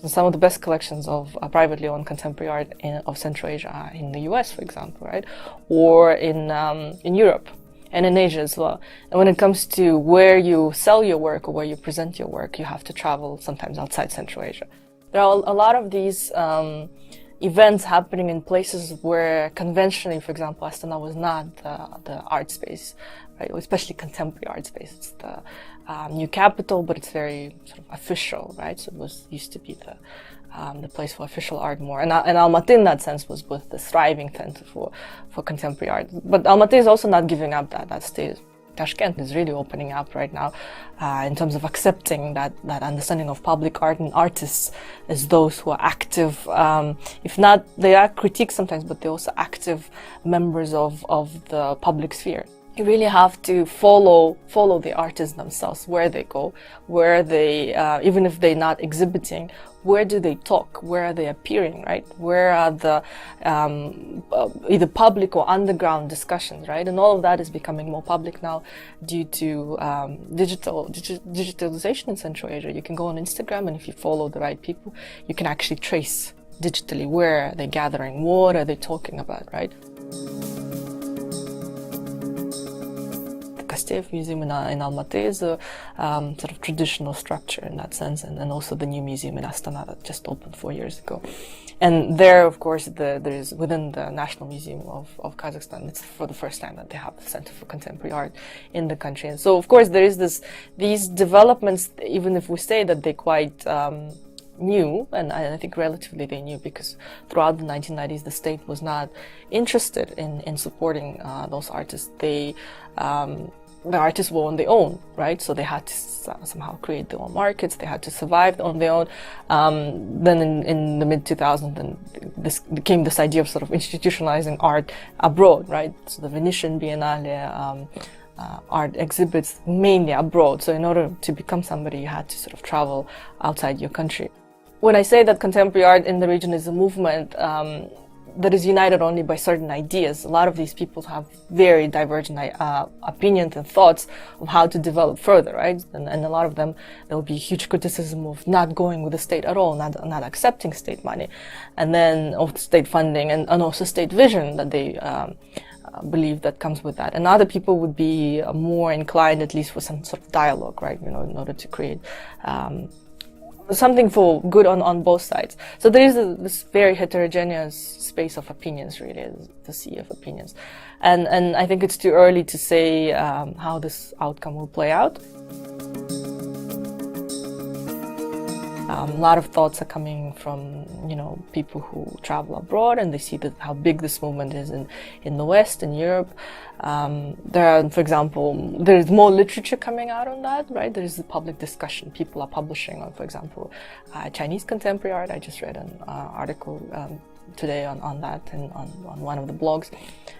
some of the best collections of privately owned contemporary art of Central Asia are in the US, for example, right? Or in Europe and in Asia as well. And when it comes to where you sell your work or where you present your work, you have to travel sometimes outside Central Asia. There are a lot of these events happening in places where conventionally, for example, Astana was not the art space, right? Especially contemporary art space. It's the new capital, but it's very sort of official, right? So it used to be the place for official art more. And Almaty in that sense was with the thriving center for contemporary art. But Almaty is also not giving up that stage. Tashkent is really opening up right now in terms of accepting that understanding of public art and artists as those who are active, if not, they are critiqued sometimes, but they're also active members of the public sphere. You really have to follow the artists themselves, where they go, where they, even if they're not exhibiting, where do they talk, where are they appearing, right? Where are the either public or underground discussions, right? And all of that is becoming more public now due to digitalization in Central Asia. You can go on Instagram, and if you follow the right people, you can actually trace digitally where they're gathering, what are they talking about, right? Kostev Museum in Almaty is a sort of traditional structure in that sense, and also the new museum in Astana that just opened 4 years ago. And there, of course, there is within the National Museum of Kazakhstan, it's for the first time that they have the Center for Contemporary Art in the country. And so, of course, there is these developments, even if we say that they're quite new, and I think relatively they new, because throughout the 1990s the state was not interested in supporting those artists. The artists were on their own, right? So they had to somehow create their own markets, they had to survive on their own. Then in the mid-2000s, then this became this idea of sort of institutionalizing art abroad, right? So the Venetian Biennale art exhibits mainly abroad. So in order to become somebody, you had to sort of travel outside your country. When I say that contemporary art in the region is a movement that is united only by certain ideas, a lot of these people have very divergent opinions and thoughts of how to develop further, right? And a lot of them, there will be huge criticism of not going with the state at all, not accepting state money, and then of state funding and also state vision that they believe that comes with that. And other people would be more inclined, at least for some sort of dialogue, right? You know, in order to create something for good on both sides. So there is this very heterogeneous space of opinions, really, the sea of opinions. And I think it's too early to say how this outcome will play out. A lot of thoughts are coming from, people who travel abroad, and they see how big this movement is in the West, in Europe. There are, for example, there's more literature coming out on that, right? There is a public discussion. People are publishing on, for example, Chinese contemporary art. I just read an article today on that and on one of the blogs,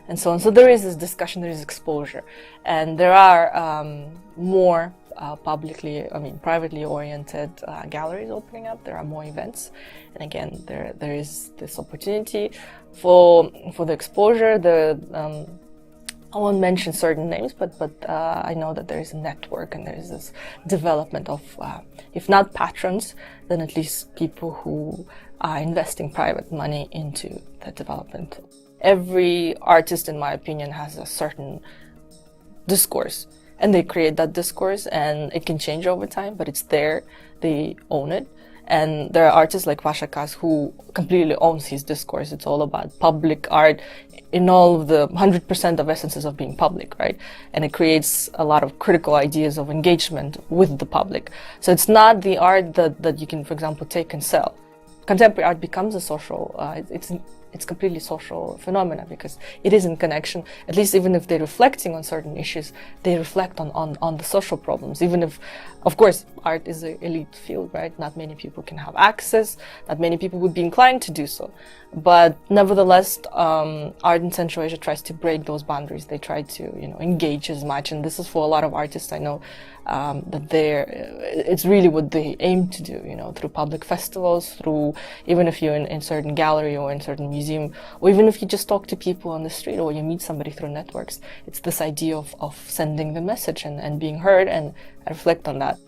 and so on. So there is this discussion, there is exposure, and there are more privately oriented galleries opening up. There are more events, and again, there is this opportunity for the exposure. I won't mention certain names, but I know that there is a network and there is this development of, if not patrons, then at least people who are investing private money into the development. Every artist, in my opinion, has a certain discourse, and they create that discourse, and it can change over time, but it's there, they own it. And there are artists like Vasha Kaz who completely owns his discourse. It's all about public art in all of the 100% of essences of being public, right? And it creates a lot of critical ideas of engagement with the public. So it's not the art that you can, for example, take and sell. Contemporary art becomes a social, it's completely social phenomena, because it is in connection. At least even if they're reflecting on certain issues, they reflect on the social problems. Even if, of course, art is an elite field, right? Not many people can have access, not many people would be inclined to do so. But nevertheless, art in Central Asia tries to break those boundaries. They try to, engage as much. And this is for a lot of artists I know, that it's really what they aim to do, through public festivals, through, even if you're in certain gallery or in certain museum, or even if you just talk to people on the street or you meet somebody through networks, it's this idea of sending the message and being heard, and I reflect on that.